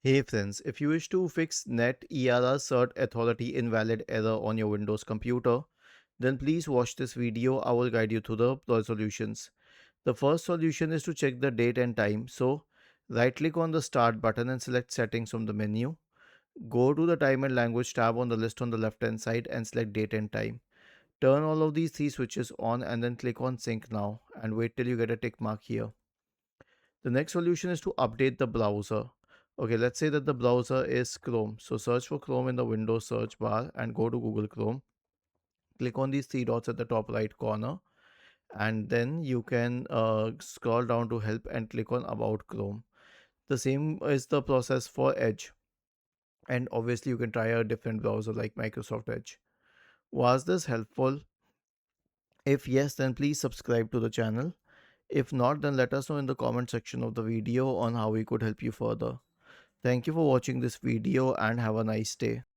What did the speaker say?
Hey friends, if you wish to fix NETERR CERT Authority Invalid error on your Windows computer, then please watch this video. I will guide you through the solutions. The first solution is to check the date and time. So, right click on the Start button and select Settings from the menu. Go to the Time and Language tab on the list on the left hand side and select Date and Time. Turn all of these three switches on and then click on Sync Now and wait till you get a tick mark here. The next solution is to update the browser. Okay, let's say that the browser is Chrome. So search for Chrome in the Windows search bar and go to Google Chrome. Click on these three dots at the top right corner, and then you can scroll down to help and click on About Chrome. The same is the process for Edge. And obviously, you can try a different browser like Microsoft Edge. Was this helpful? If yes, then please subscribe to the channel. If not, then let us know in the comment section of the video on how we could help you further. Thank you for watching this video and have a nice day.